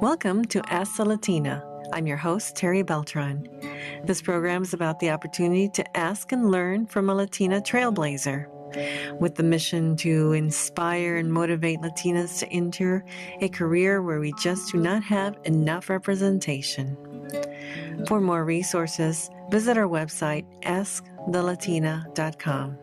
Welcome to Ask the Latina. I'm your host, Terry Beltran. This program is about the opportunity to ask and learn from a Latina trailblazer, with the mission to inspire and motivate Latinas to enter a career where we just do not have enough representation. For more resources, visit our website, askthelatina.com.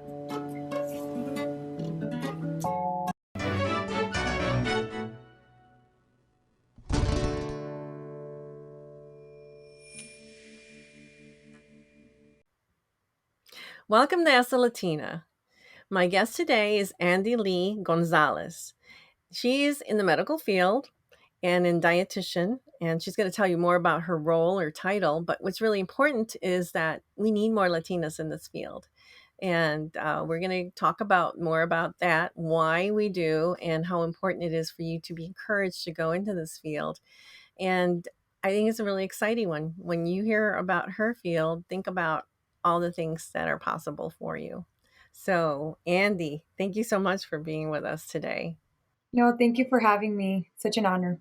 Welcome to Ask the Latina. My guest today is Andie Gonzalez. She's in the medical field and in dietitian, and she's going to tell you more about her role or title. But what's really important is that we need more Latinas in this field. And we're going to talk more about that, why we do, and how important it is for you to be encouraged to go into this field. And I think it's a really exciting one. When you hear about her field, think about all the things that are possible for you. So, Andie, thank you so much for being with us today. No, thank you for having me. Such an honor.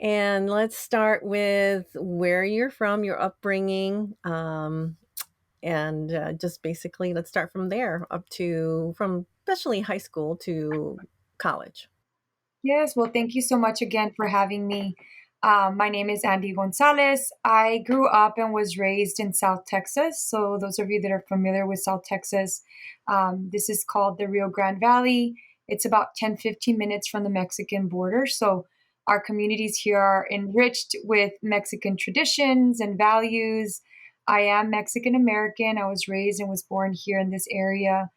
And let's start with where you're from, your upbringing, and just basically let's start from there from especially high school to college. Yes, well, thank you so much again for having me. My name is Andie Gonzalez. I grew up and was raised in South Texas. So, those of you that are familiar with South Texas, this is called the Rio Grande Valley. It's about 10-15 minutes from the Mexican border. So, our communities here are enriched with Mexican traditions and values. I am Mexican American. I was raised and was born here in this area.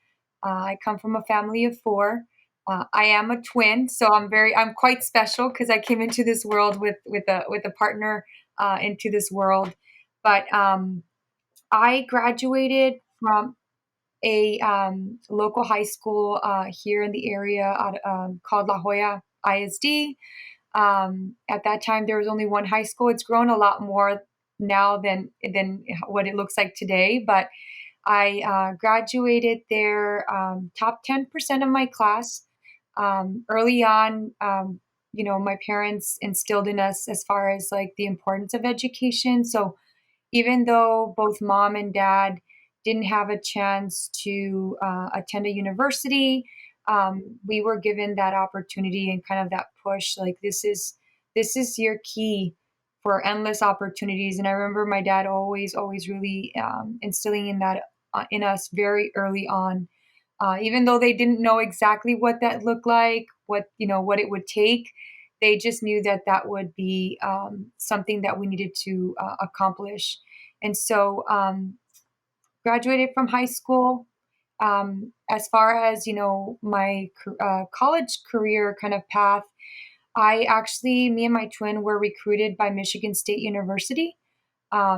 I come from a family of four. I am a twin, so I'm quite special because I came into this world with a partner into this world. But I graduated from a local high school here in the area called La Jolla ISD. At that time, there was only one high school. It's grown a lot more now than what it looks like today. But I graduated there, top 10% of my class. Early on, my parents instilled in us as far as like the importance of education. So even though both mom and dad didn't have a chance to attend a university, we were given that opportunity and kind of that push. Like this is your key for endless opportunities. And I remember my dad always really instilling in us very early on. Even though they didn't know exactly what that looked like, what it would take, they just knew that that would be something that we needed to accomplish. And so, graduated from high school. As far as my college career kind of path, me and my twin were recruited by Michigan State University.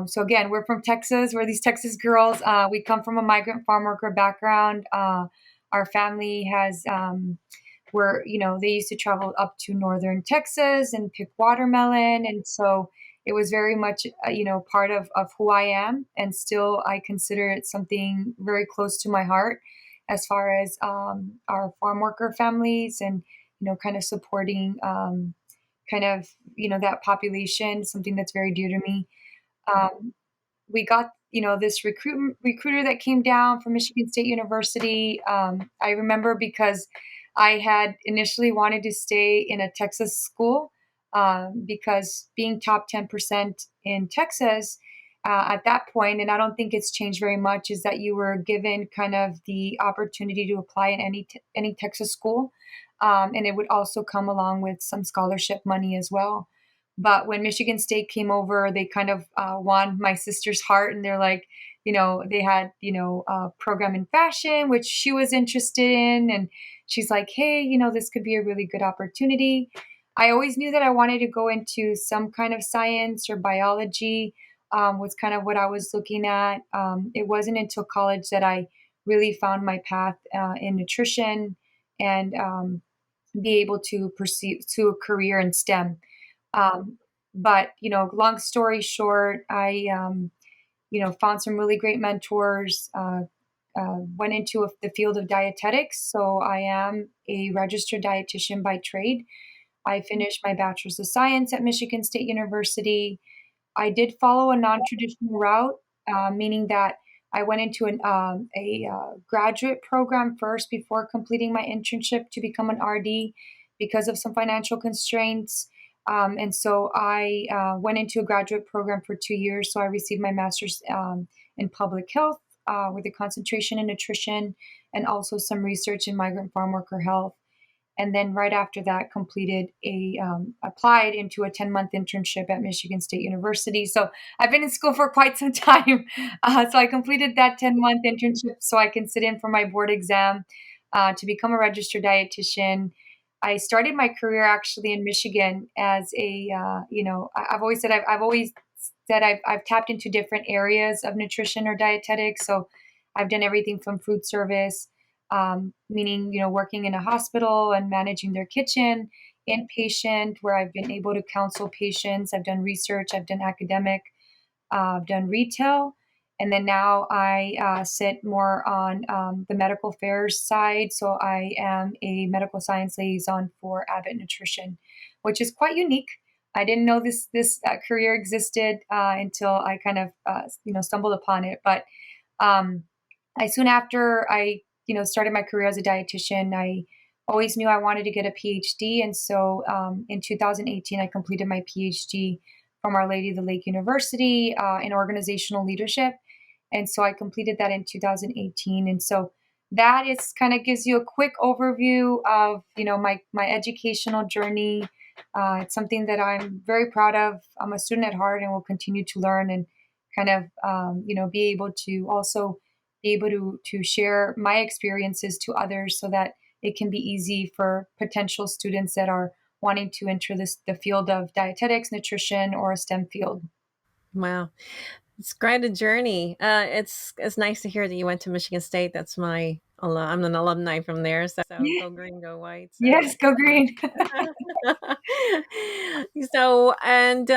So again, we're from Texas. We're these Texas girls. We come from a migrant farm worker background. Our family they used to travel up to northern Texas and pick watermelon. And so it was very much, part of who I am. And still, I consider it something very close to my heart as far as our farm worker families and, kind of supporting that population, something that's very dear to me. We got this recruiter that came down from Michigan State University. I remember because I had initially wanted to stay in a Texas school because being top 10% in Texas at that point, and I don't think it's changed very much, is that you were given kind of the opportunity to apply in any Texas school, and it would also come along with some scholarship money as well. But when Michigan State came over, they kind of won my sister's heart, and they're like, they had, a program in fashion, which she was interested in. And she's like, hey, this could be a really good opportunity. I always knew that I wanted to go into some kind of science or biology, was kind of what I was looking at. It wasn't until college that I really found my path in nutrition and be able to pursue a career in STEM. But long story short, I found some really great mentors, went into the field of dietetics. So I am a registered dietitian by trade. I finished my bachelor's of science at Michigan State University. I did follow a non-traditional route, meaning that I went into a graduate program first before completing my internship to become an RD because of some financial constraints. And so I went into a graduate program for 2 years. So I received my master's in public health with a concentration in nutrition and also some research in migrant farm worker health. And then right after that, completed applied into a 10-month internship at Michigan State University. So I've been in school for quite some time. So I completed that 10-month internship so I can sit in for my board exam to become a registered dietitian. I started my career actually in Michigan as I've always said I've tapped into different areas of nutrition or dietetics. So I've done everything from food service, meaning, working in a hospital and managing their kitchen, inpatient, where I've been able to counsel patients. I've done research, I've done academic, I've done retail. And then now I sit more on the medical affairs side. So I am a medical science liaison for Abbott Nutrition, which is quite unique. I didn't know this career existed until I kind of stumbled upon it. But um, I soon after I started my career as a dietitian, I always knew I wanted to get a PhD, and so in 2018 I completed my PhD from Our Lady of the Lake University in organizational leadership, and so I completed that in 2018, and so that is kind of gives you a quick overview of my educational journey. It's something that I'm very proud of. I'm a student at heart and will continue to learn and kind of be able to also be able to share my experiences to others so that it can be easy for potential students that are wanting to enter the field of dietetics, nutrition, or a STEM field. Wow. It's quite a journey. It's nice to hear that you went to Michigan State. I'm an alumni from there, so go green, go white. So Yes, go green. so and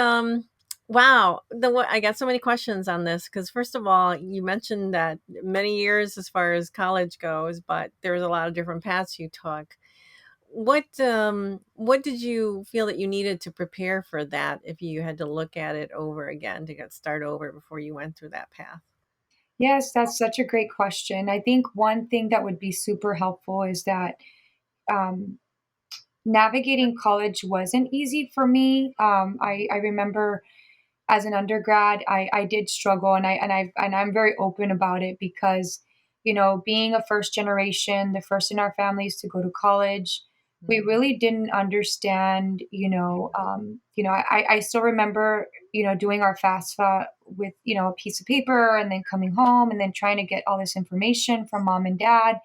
wow, I got so many questions on this because first of all, you mentioned that many years as far as college goes, but there's a lot of different paths you took. What did you feel that you needed to prepare for that if you had to look at it over again to get start over before you went through that path? Yes, that's such a great question. I think one thing that would be super helpful is that um, navigating college wasn't easy for me. I remember as an undergrad, I did struggle, and I'm very open about it because, being a first generation, the first in our families to go to college, we Mhm. really didn't understand. I still remember, doing our FAFSA with a piece of paper, and then coming home, and then trying to get all this information from mom and dad.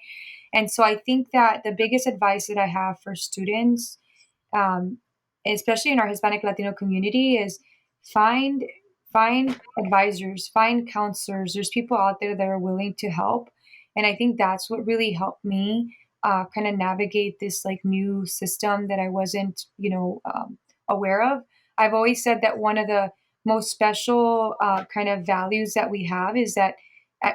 And so I think that the biggest advice that I have for students, um, especially in our Hispanic Latino community, is find find advisors, find counselors. There's people out there that are willing to help, and I think that's what really helped me kind of navigate this like new system that I wasn't, aware of. I've always said that one of the most special kind of values that we have is that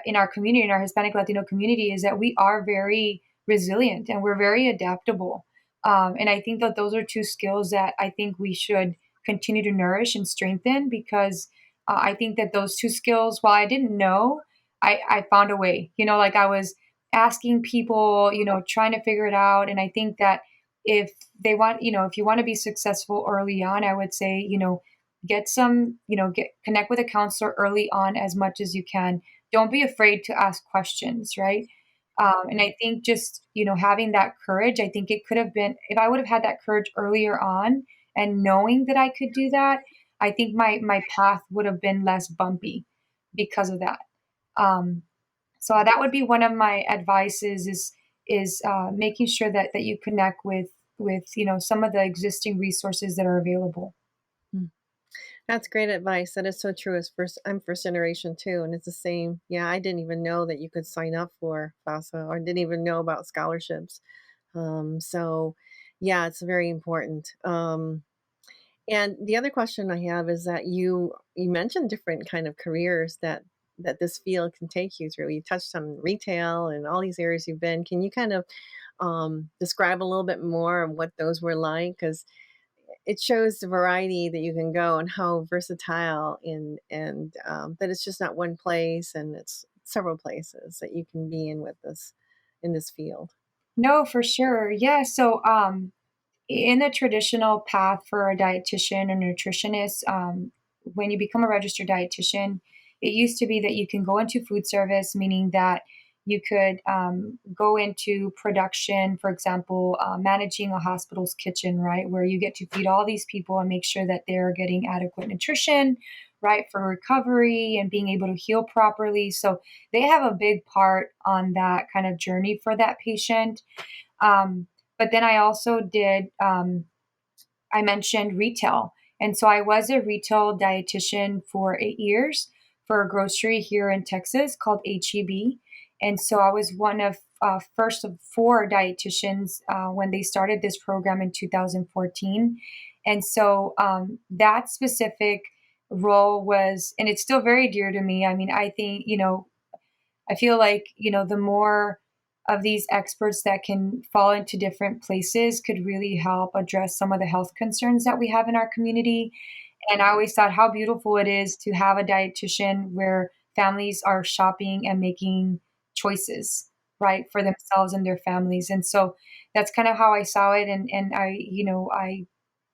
in our community, in our Hispanic Latino community, is that we are very resilient and we're very adaptable, and I think that those are two skills that I think we should continue to nourish and strengthen because I think that those two skills, while I didn't know, I found a way. Like I was asking people, trying to figure it out. And I think that if they want, if you want to be successful early on, I would say, get some, connect with a counselor early on as much as you can. Don't be afraid to ask questions, right? And I think just, having that courage, I think it could have been, if I would have had that courage earlier on and knowing that I could do that, I think my path would have been less bumpy because of that. Um, so that would be one of my advices is making sure that you connect with some of the existing resources that are available. Mm. That's great advice. That is so true. I'm first generation too, and it's the same. Yeah, I didn't even know that you could sign up for FAFSA, or didn't even know about scholarships. So, yeah, it's very important. And the other question I have is that you mentioned different kind of careers that that this field can take you through. You touched on retail and all these areas you've been. Can you kind of describe a little bit more of what those were like? Because it shows the variety that you can go and how versatile and that it's just not one place, and it's several places that you can be in with this in this field. No, for sure. Yeah. So, in the traditional path for a dietitian or nutritionist, when you become a registered dietitian, it used to be that you can go into food service, meaning that you could go into production, for example, managing a hospital's kitchen, right, where you get to feed all these people and make sure that they're getting adequate nutrition, right, for recovery and being able to heal properly. So they have a big part on that kind of journey for that patient. Um, but then I also did, I mentioned retail. And so I was a retail dietitian for 8 years for a grocery here in Texas called HEB. And so I was one of first of four dietitians when they started this program in 2014. And so that specific role was, and it's still very dear to me. I mean, I think, I feel like, the more of these experts that can fall into different places could really help address some of the health concerns that we have in our community. And I always thought how beautiful it is to have a dietitian where families are shopping and making choices, right, for themselves and their families. And so that's kind of how I saw it. And I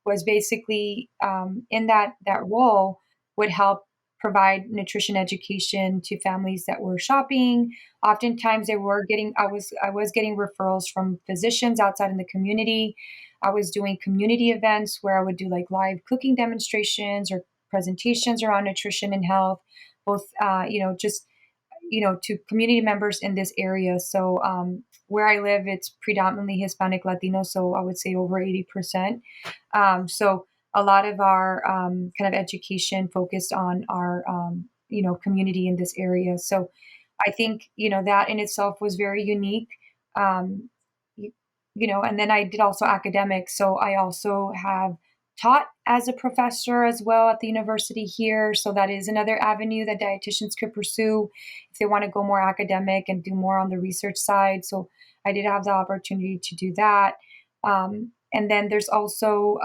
was basically in that role would help provide nutrition education to families that were shopping. Oftentimes they were getting I was getting referrals from physicians outside in the community. I was doing community events where I would do like live cooking demonstrations or presentations around nutrition and health, both just to community members in this area. So where I live, it's predominantly Hispanic Latino, so I would say over 80%. So a lot of our kind of education focused on our community in this area. So I think that in itself was very unique. Um, you, and then I did also academics, so I also have taught as a professor as well at the university here. So that is another avenue that dietitians could pursue if they want to go more academic and do more on the research side. So I did have the opportunity to do that. And then there's also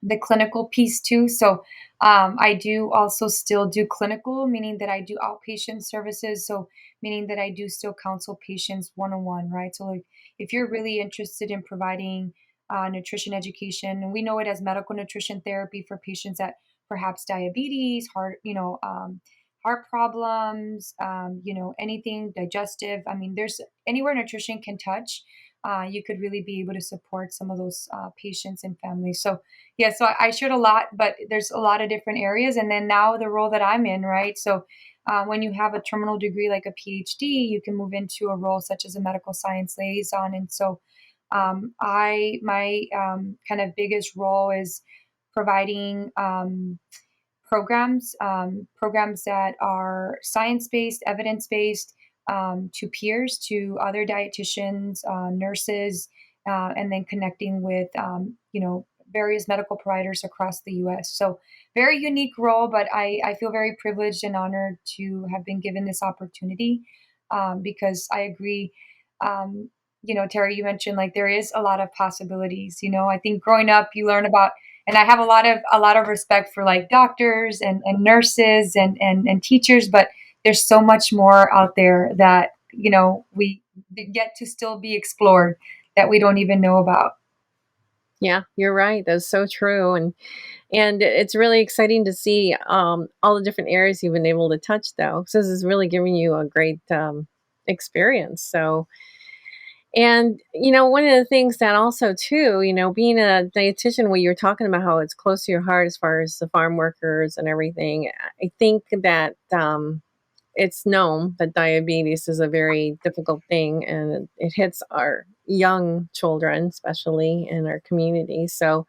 the clinical piece too. So I do also still do clinical, meaning that I do outpatient services. So meaning that I do still counsel patients one on one, right? So like if you're really interested in providing nutrition education, and we know it as medical nutrition therapy for patients that perhaps diabetes, heart problems, anything digestive. I mean, there's anywhere nutrition can touch. You could really be able to support some of those patients and families. So yeah, so I shared a lot, but there's a lot of different areas. And then now the role that I'm in, right? So when you have a terminal degree like a PhD, you can move into a role such as a medical science liaison. And so my kind of biggest role is providing programs that are science based, evidence based, to peers, to other dietitians, nurses, and then connecting with various medical providers across the U.S. So very unique role, but I feel very privileged and honored to have been given this opportunity because I agree. Terry, you mentioned like there is a lot of possibilities. I think growing up, you learn about, and I have a lot of respect for like doctors and nurses and teachers, but there's so much more out there that we get to still be explored that we don't even know about. Yeah, you're right. That's so true, and it's really exciting to see all the different areas you've been able to touch, though. So this is really giving you a great experience. So, and one of the things that also too, being a dietitian, where you're talking about how it's close to your heart as far as the farm workers and everything, I think that it's known that diabetes is a very difficult thing, and it hits our young children, especially in our community. So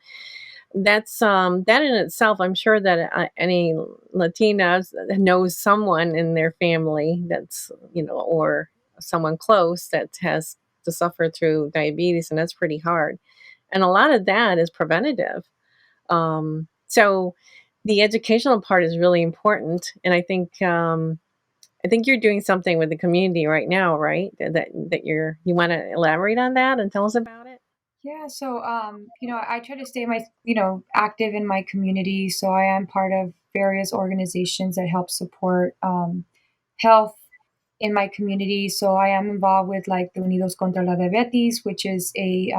that's that in itself. I'm sure that any Latina knows someone in their family that's or someone close that has to suffer through diabetes, and that's pretty hard. And a lot of that is preventative. So the educational part is really important, and I think I think you're doing something with the community right now, right? That you want to elaborate on that and tell us about it? Yeah, so I try to stay active in my community. So I am part of various organizations that help support health in my community. So I am involved with like the Unidos contra la Diabetes, which is a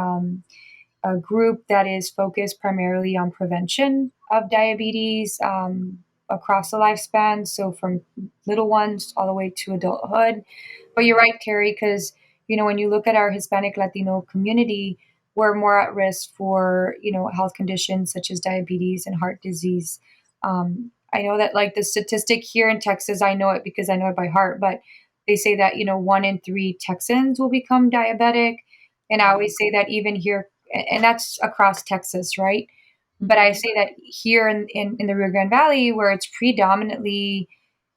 group that is focused primarily on prevention of diabetes across the lifespan. So from little ones all the way to adulthood. But you're right, Terry, because when you look at our Hispanic Latino community, we're more at risk for health conditions such as diabetes and heart disease. I know that like the statistic here in Texas, I know it because I know it by heart, but they say that 1 in 3 Texans will become diabetic, and I always say that even here, and that's across Texas, right? But I say that here in the Rio Grande Valley, where it's predominantly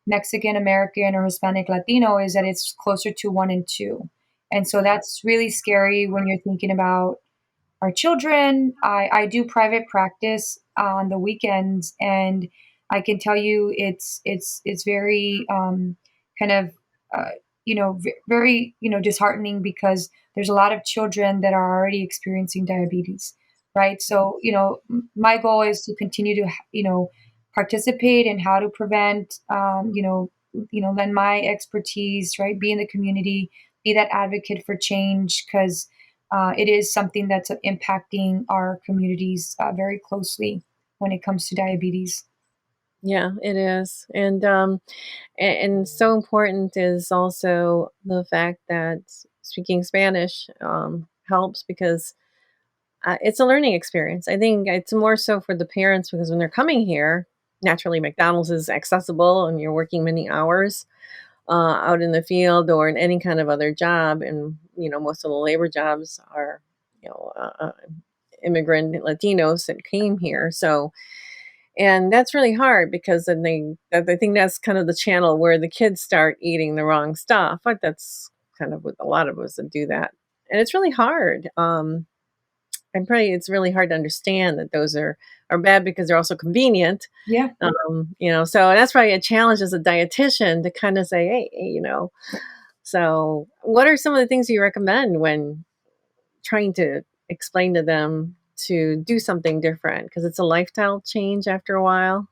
Mexican American or Hispanic Latino, is that it's closer to 1 in 2. And so that's really scary when you're thinking about our children. I do private practice on the weekends, and I can tell you it's very kind of very disheartening because there's a lot of children that are already experiencing diabetes, right? So my goal is to continue to participate in how to prevent, lend my expertise, right? Be in the community, be that advocate for change, because it is something that's impacting our communities very closely when it comes to diabetes. Yeah, it is. And so important is also the fact that speaking Spanish helps because it's a learning experience. I think it's more so for the parents because when they're coming here, naturally McDonald's is accessible and you're working many hours out in the field or in any kind of other job. And, most of the labor jobs are, you know, uh, uh, immigrant Latinos that came here. So, and that's really hard because then I think that's kind of the channel where the kids start eating the wrong stuff. But that's kind of with a lot of us that do that. And it's really hard. And probably it's really hard to understand that those are bad because they're also convenient. Yeah. So that's probably a challenge as a dietitian to kind of say, hey. So what are some of the things you recommend when trying to explain to them to do something different? Because it's a lifestyle change after a while.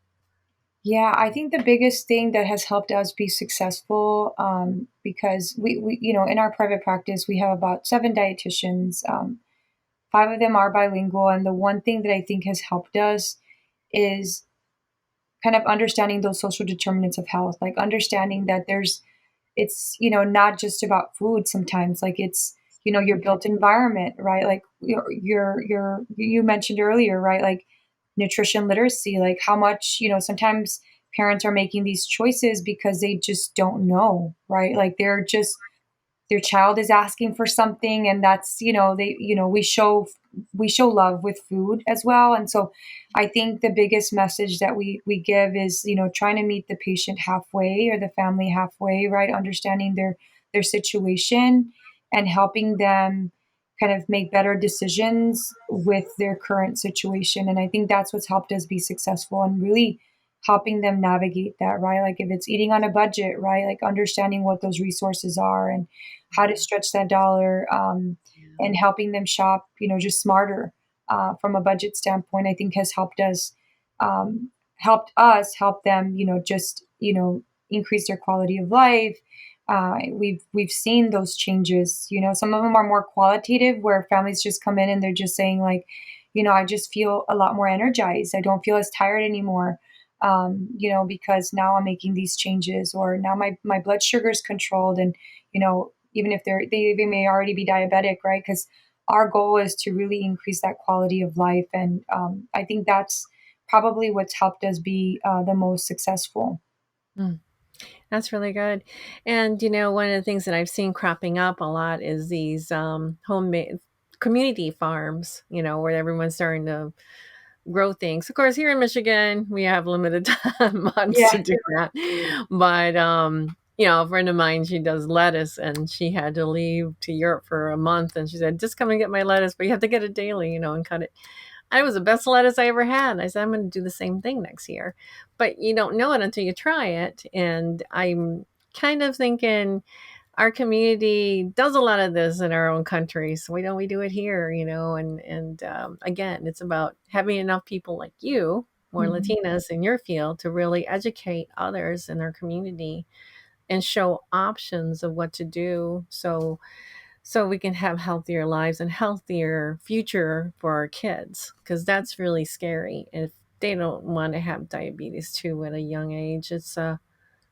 Yeah, I think the biggest thing that has helped us be successful, because we in our private practice we have about 7 dietitians. 5 of them are bilingual, and the one thing that I think has helped us is kind of understanding those social determinants of health, like understanding that it's not just about food sometimes, like it's your built environment, right? Like you mentioned earlier, right? Like nutrition literacy, like how much sometimes parents are making these choices because they just don't know, right? Like they're just their child is asking for something, and that's they we show love with food as well. And so I think the biggest message that we give is trying to meet the patient halfway or the family halfway, right? Understanding their situation and helping them kind of make better decisions with their current situation. And I think that's what's helped us be successful and really helping them navigate that, right? Like if it's eating on a budget, right? Like understanding what those resources are and how to stretch that dollar, and helping them shop, just smarter from a budget standpoint, I think has help them, just increase their quality of life. We've seen those changes. Some of them are more qualitative, where families just come in and they're just saying like, I just feel a lot more energized. I don't feel as tired anymore. Because now I'm making these changes, or now my blood sugar is controlled, and even if they may already be diabetic, right? Because our goal is to really increase that quality of life, and I think that's probably what's helped us be the most successful. Mm, that's really good. And, one of the things that I've seen cropping up a lot is these homemade community farms, where everyone's starting to grow things. Of course, here in Michigan, we have limited months Yeah. to do that. But a friend of mine, she does lettuce, and she had to leave to Europe for a month, and she said, "Just come and get my lettuce, but you have to get it daily, and cut it." It was the best lettuce I ever had. I said, "I'm going to do the same thing next year," but you don't know it until you try it. And kind of thinking our community does a lot of this in our own country, so why don't we do it here? And again, it's about having enough people like you, more Mhm. Latinas in your field, to really educate others in our community and show options of what to do, so we can have healthier lives and healthier future for our kids, because that's really scary if they don't want to have diabetes too at a young age. It's a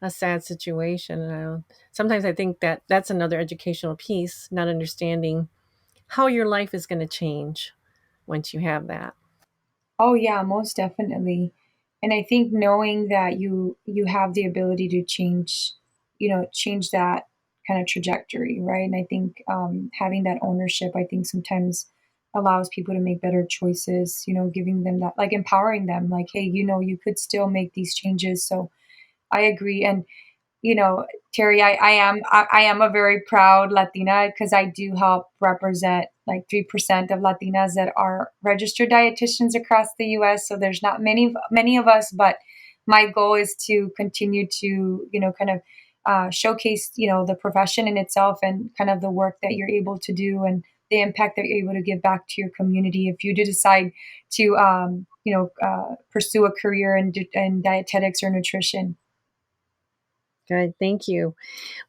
sad situation. And sometimes I think that that's another educational piece, not understanding how your life is going to change once you have that. Oh yeah, most definitely. And I think knowing that you have the ability to change, change that kind of trajectory, right? And I think having that ownership, I think sometimes allows people to make better choices. Giving them that, like empowering them, like, hey, you could still make these changes. So I agree. And Terry, I am a very proud Latina because I do help represent like 3% of Latinas that are registered dietitians across the US. So there's not many of us, but my goal is to continue to, kind of showcase, the profession in itself and kind of the work that you're able to do and the impact that you're able to give back to your community. If you do decide to, pursue a career in dietetics or nutrition. Good, thank you.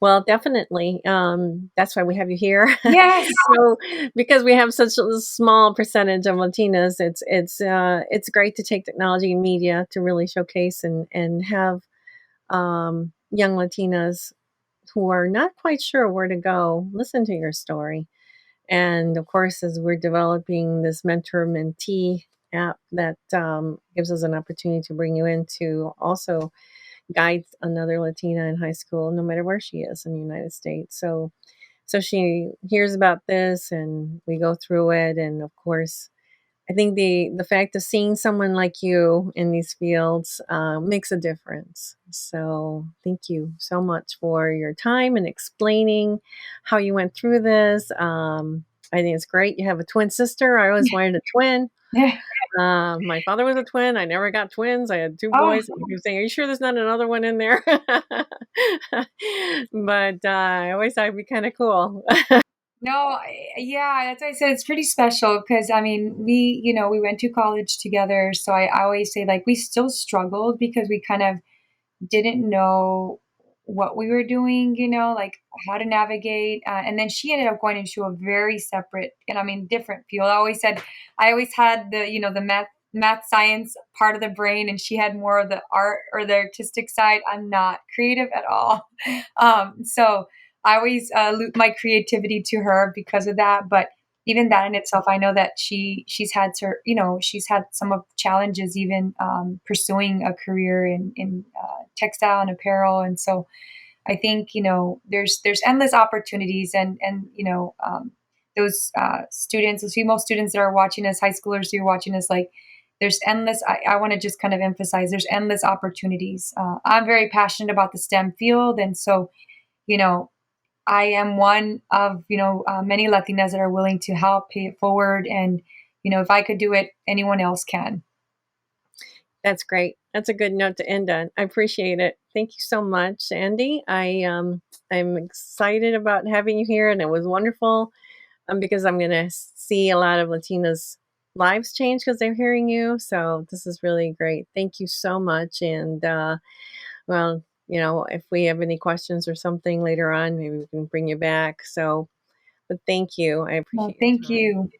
Well, definitely. That's why we have you here. Yes. So, because we have such a small percentage of Latinas, it's great to take technology and media to really showcase and have young Latinas who are not quite sure where to go listen to your story. And of course, as we're developing this mentor mentee app that gives us an opportunity to bring you in to also guide another Latina in high school, no matter where she is in the United States. So she hears about this, and we go through it. And of course, I think the fact of seeing someone like you in these fields makes a difference. So thank you so much for your time and explaining how you went through this. I think it's great. You have a twin sister. I always wanted a twin. Yeah. My father was a twin. I never got twins. I had two Oh, boys. And he was saying, "Are you sure there's not another one in there?" But I always thought it'd be kind of cool. no, yeah, that's why I said it's pretty special because I mean, we went to college together. So I always say like we still struggled because we kind of didn't know what we were doing, like how to navigate. And then she ended up going into a very separate and I mean different field. I always had the math science part of the brain, and she had more of the art or the artistic side. I'm not creative at all, so I always loop my creativity to her because of that. But even that in itself, I know that she's had some of challenges even pursuing a career in textile and apparel, and so I think there's endless opportunities, and those students, those female students that are watching us, high schoolers who are watching us, like there's endless. I want to just kind of emphasize there's endless opportunities. I'm very passionate about the STEM field, and so you know I am one of many Latinas that are willing to help pay it forward, and if I could do it, anyone else can. That's great. That's a good note to end on. I appreciate it. Thank you so much, Andy. I'm excited about having you here, and it was wonderful. Because I'm going to see a lot of Latinas' lives change because they're hearing you. So this is really great. Thank you so much. And well, if we have any questions or something later on, maybe we can bring you back. So, but thank you. I Well, appreciate your thank time. you.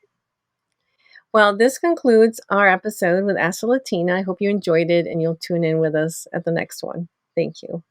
Well, this concludes our episode with Ask a Latina. I hope you enjoyed it and you'll tune in with us at the next one. Thank you.